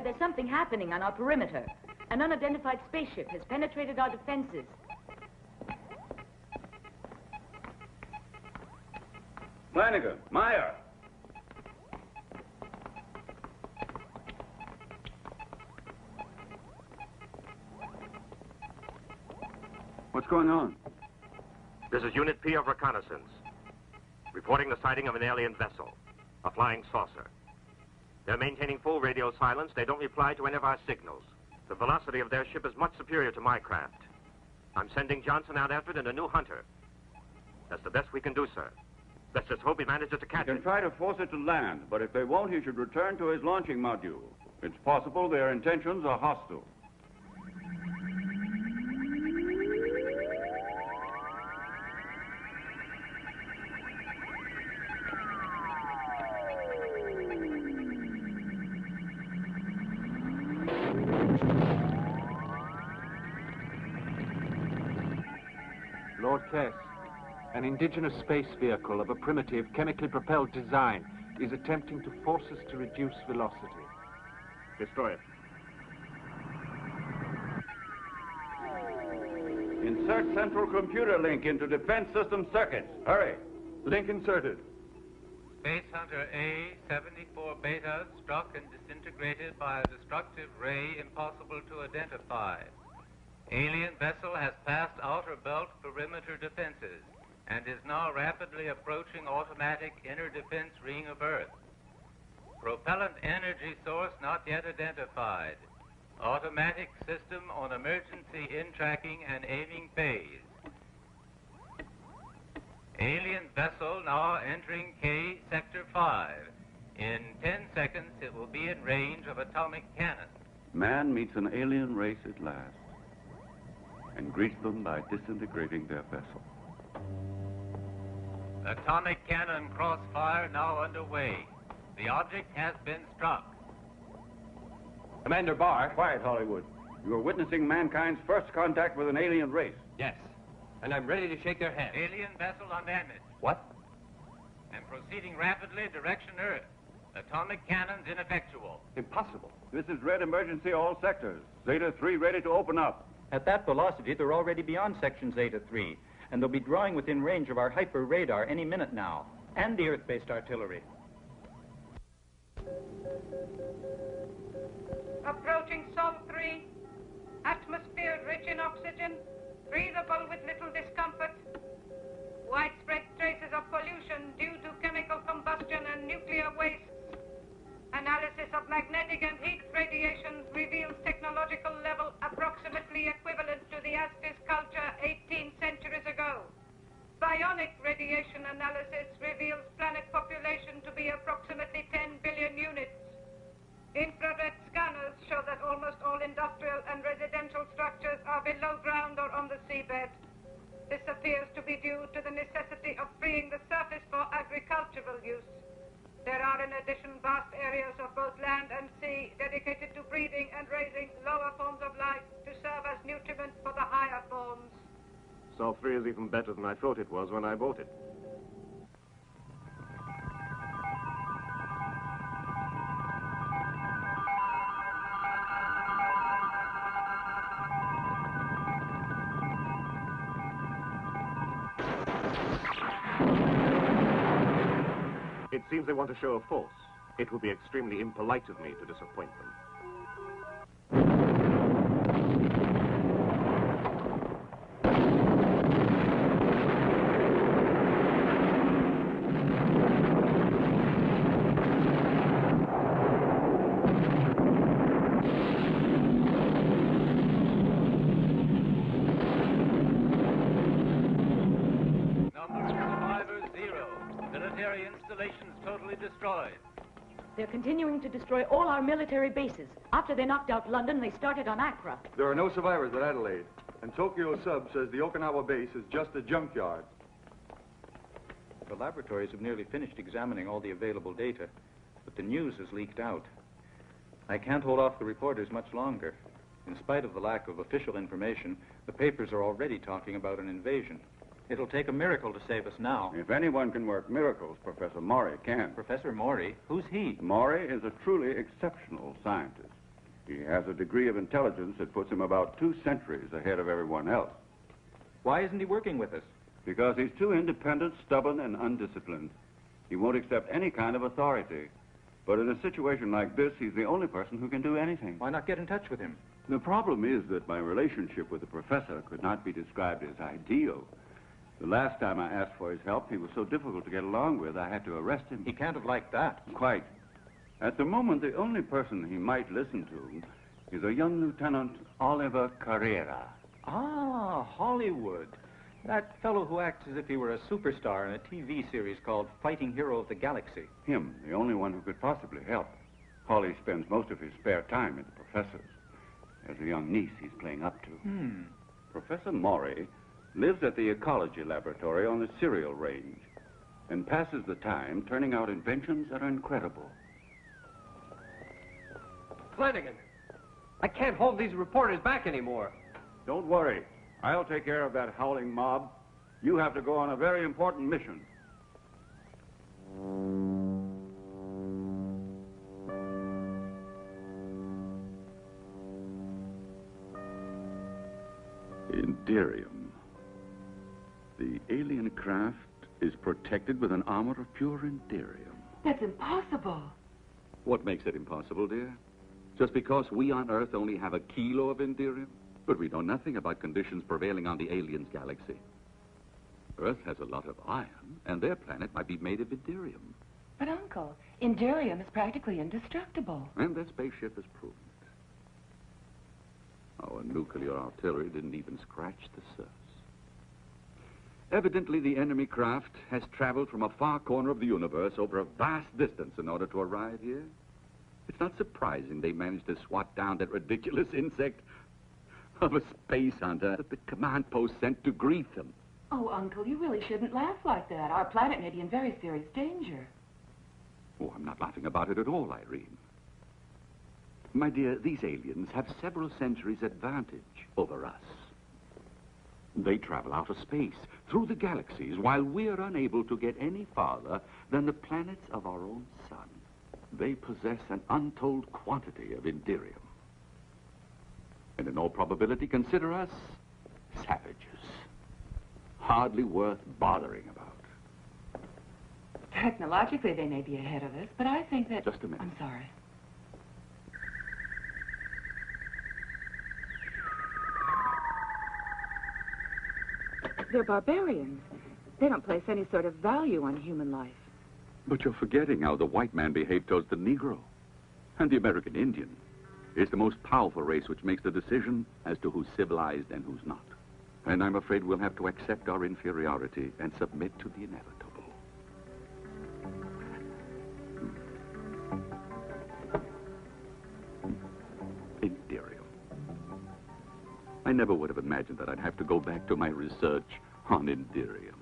there's something happening on our perimeter. An unidentified spaceship has penetrated our defenses. Flanagan, Meyer. What's going on? This is Unit P of Reconnaissance, reporting the sighting of an alien vessel, a flying saucer. They're maintaining full radio silence. They don't reply to any of our signals. The velocity of their ship is much superior to my craft. I'm sending Johnson out after it in a new Hunter. That's the best we can do, sir. Let's just hope he manages to catch it. You can try to force it to land, but if they won't, he should return to his launching module. It's possible their intentions are hostile. Lord Kess, an indigenous space vehicle of a primitive, chemically propelled design is attempting to force us to reduce velocity. Destroy it. Insert central computer link into defense system circuits. Hurry. Link inserted. Space Hunter A, 74 Beta, struck and disintegrated by a destructive ray impossible to identify. Alien vessel has passed outer belt perimeter defenses and is now rapidly approaching automatic inner defense ring of Earth. Propellant energy source not yet identified. Automatic system on emergency in-tracking and aiming phase. Alien vessel now entering K Sector 5. In 10 seconds, it will be in range of atomic cannon. Man meets an alien race at last and greets them by disintegrating their vessel. Atomic cannon crossfire now underway. The object has been struck. Commander Barr. Quiet, Hollywood. You are witnessing mankind's first contact with an alien race. Yes, and I'm ready to shake their hand. Alien vessel undamaged. What? And proceeding rapidly direction Earth. Atomic cannons ineffectual. Impossible. This is red emergency all sectors. Zeta 3 ready to open up. At that velocity, they're already beyond section Zeta 3, and they'll be drawing within range of our hyper radar any minute now, and the Earth-based artillery. Approaching Sol 3. Atmosphere rich in oxygen, breathable with little discomfort. Widespread traces of pollution due to chemical combustion and nuclear wastes. Analysis of magnetic and heat radiation reveals technological level approximately equivalent to the Aztec culture 18 centuries ago. Bionic radiation analysis reveals planet population to be approximately 10 billion units. Infrared scanners show that almost all industrial and residential structures are below ground or on the seabed. This appears to be due to the necessity of freeing the surface for agricultural use. There are in addition vast areas of both land and sea dedicated to breeding and raising lower forms of life to serve as nutriment for the higher forms. Sol 3 is even better than I thought it was when I bought it. It seems they want to show a force. It would be extremely impolite of me to disappoint them. They're continuing to destroy all our military bases. After they knocked out London, they started on Accra. There are no survivors at Adelaide, and Tokyo Sub says the Okinawa base is just a junkyard. The laboratories have nearly finished examining all the available data, but the news has leaked out. I can't hold off the reporters much longer. In spite of the lack of official information, the papers are already talking about an invasion. It'll take a miracle to save us now. If anyone can work miracles, Professor Maury can. Professor Maury? Who's he? Maury is a truly exceptional scientist. He has a degree of intelligence that puts him about 2 centuries ahead of everyone else. Why isn't he working with us? Because he's too independent, stubborn, and undisciplined. He won't accept any kind of authority. But in a situation like this, he's the only person who can do anything. Why not get in touch with him? The problem is that my relationship with the professor could not be described as ideal. The last time I asked for his help, he was so difficult to get along with, I had to arrest him. He can't have liked that. Quite. At the moment, the only person he might listen to is a young Lieutenant Oliver Carrera. Ah, Hollywood. That fellow who acts as if he were a superstar in a TV series called Fighting Hero of the Galaxy. Him, the only one who could possibly help. Holly spends most of his spare time at the professor's. There's a young niece he's playing up to. Professor Maury lives at the ecology laboratory on the cereal range and passes the time turning out inventions that are incredible. Flanagan, I can't hold these reporters back anymore. Don't worry. I'll take care of that howling mob. You have to go on a very important mission. Inderium. The alien craft is protected with an armor of pure Inderium. That's impossible. What makes it impossible, dear? Just because we on Earth only have a kilo of Inderium? But we know nothing about conditions prevailing on the aliens' galaxy. Earth has a lot of iron, and their planet might be made of Inderium. But, Uncle, Inderium is practically indestructible. And their spaceship has proven it. Our nuclear artillery didn't even scratch the surface. Evidently, the enemy craft has traveled from a far corner of the universe over a vast distance in order to arrive here. It's not surprising they managed to swat down that ridiculous insect of a space hunter that the command post sent to greet them. Oh, Uncle, you really shouldn't laugh like that. Our planet may be in very serious danger. Oh, I'm not laughing about it at all, Irene. My dear, these aliens have several centuries advantage over us. They travel out of space, through the galaxies, while we're unable to get any farther than the planets of our own sun. They possess an untold quantity of Inderium. And in all probability, consider us savages. Hardly worth bothering about. Technologically, they may be ahead of us, but I think that... Just a minute. I'm sorry. They're barbarians. They don't place any sort of value on human life. But you're forgetting how the white man behaved towards the Negro. And the American Indian is the most powerful race which makes the decision as to who's civilized and who's not. And I'm afraid we'll have to accept our inferiority and submit to the inevitable. Inderium. I never would have imagined that I'd have to go back to my research on Inderium.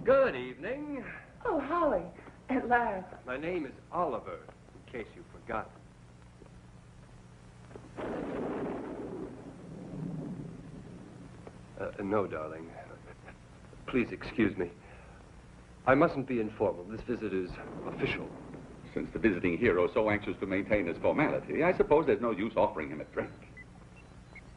Good evening. Oh, Holly, at last. My name is Oliver, in case you forgot. No, darling. Please excuse me. I mustn't be informal. This visit is official. Since the visiting hero is so anxious to maintain his formality, I suppose there's no use offering him a drink.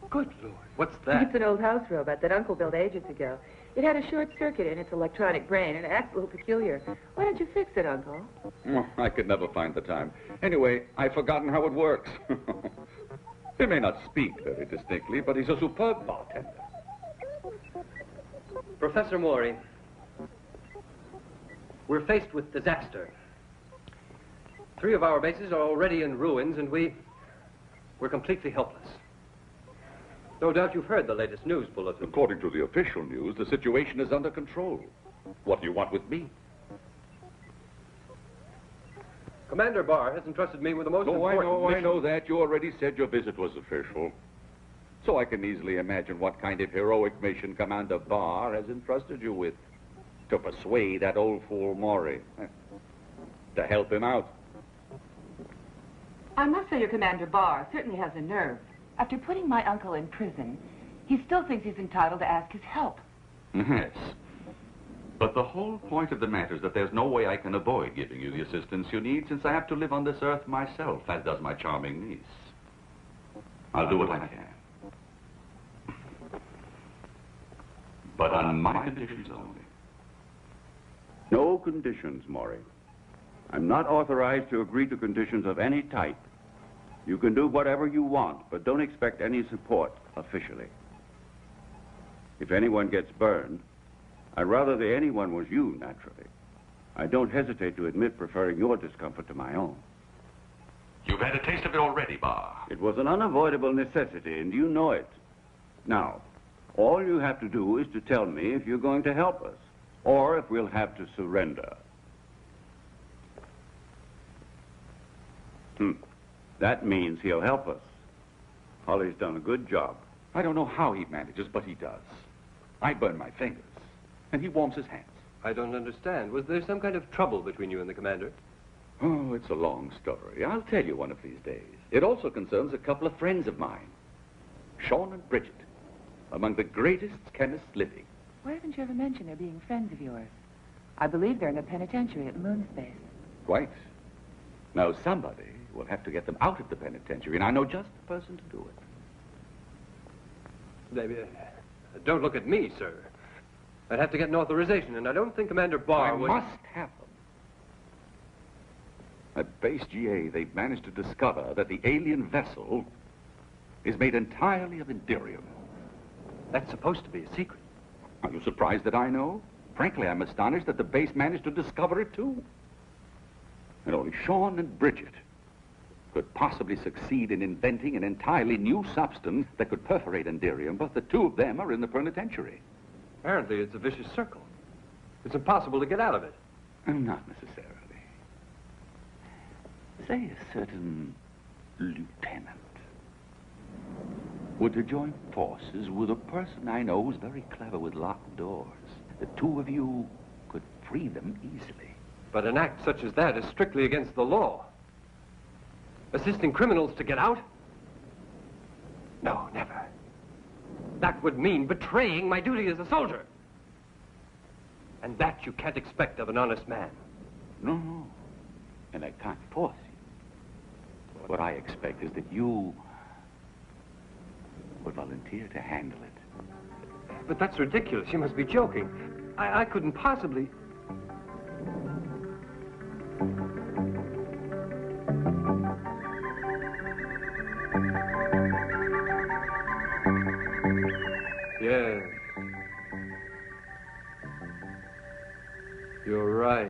Good Lord, what's that? It's an old house robot that Uncle built ages ago. It had a short circuit in its electronic brain and it acts a little peculiar. Why don't you fix it, Uncle? Oh, I could never find the time. Anyway, I've forgotten how it works. He may not speak very distinctly, but he's a superb bartender. Professor Maury, we're faced with disaster. 3 of our bases are already in ruins, and we're completely helpless. No doubt you've heard the latest news bulletin. According to the official news, the situation is under control. What do you want with me? Commander Barr has entrusted me with the most important I mission. know that. You already said your visit was official. So I can easily imagine what kind of heroic mission Commander Barr has entrusted you with. To persuade that old fool Maury. To help him out. I must say your Commander Barr certainly has a nerve. After putting my uncle in prison, he still thinks he's entitled to ask his help. Yes. But the whole point of the matter is that there's no way I can avoid giving you the assistance you need, since I have to live on this earth myself, as does my charming niece. I'll do what I can. But on my conditions only. No conditions, Maury. I'm not authorized to agree to conditions of any type. You can do whatever you want, but don't expect any support officially. If anyone gets burned, I'd rather the anyone was you, naturally. I don't hesitate to admit preferring your discomfort to my own. You've had a taste of it already, Barr. It was an unavoidable necessity, and you know it. Now, all you have to do is to tell me if you're going to help us, or if we'll have to surrender. That means he'll help us. Holly's done a good job. I don't know how he manages, but he does. I burn my fingers, and he warms his hands. I don't understand. Was there some kind of trouble between you and the commander? Oh, it's a long story. I'll tell you one of these days. It also concerns a couple of friends of mine, Sean and Bridget, among the greatest chemists living. Why haven't you ever mentioned their being friends of yours? I believe they're in the penitentiary at Moonspace. Quite. Now, somebody will have to get them out of the penitentiary, and I know just the person to do it. Don't look at me, sir. I'd have to get an authorization, and I don't think Commander Barr would... I must have them. At Base GA, they've managed to discover that the alien vessel is made entirely of Indirium. That's supposed to be a secret. Are you surprised that I know? Frankly, I'm astonished that the base managed to discover it, too. And only Sean and Bridget could possibly succeed in inventing an entirely new substance that could perforate Indirium, but the two of them are in the penitentiary. Apparently, it's a vicious circle. It's impossible to get out of it. Not necessarily. Say a certain lieutenant were to join forces with a person I know who's very clever with locked doors. The two of you could free them easily. But an act such as that is strictly against the law. Assisting criminals to get out? No, never. That would mean betraying my duty as a soldier. And that you can't expect of an honest man. No. And I can't force you. What I expect is that you would volunteer to handle it. But that's ridiculous. You must be joking. I couldn't possibly... Yes. You're right.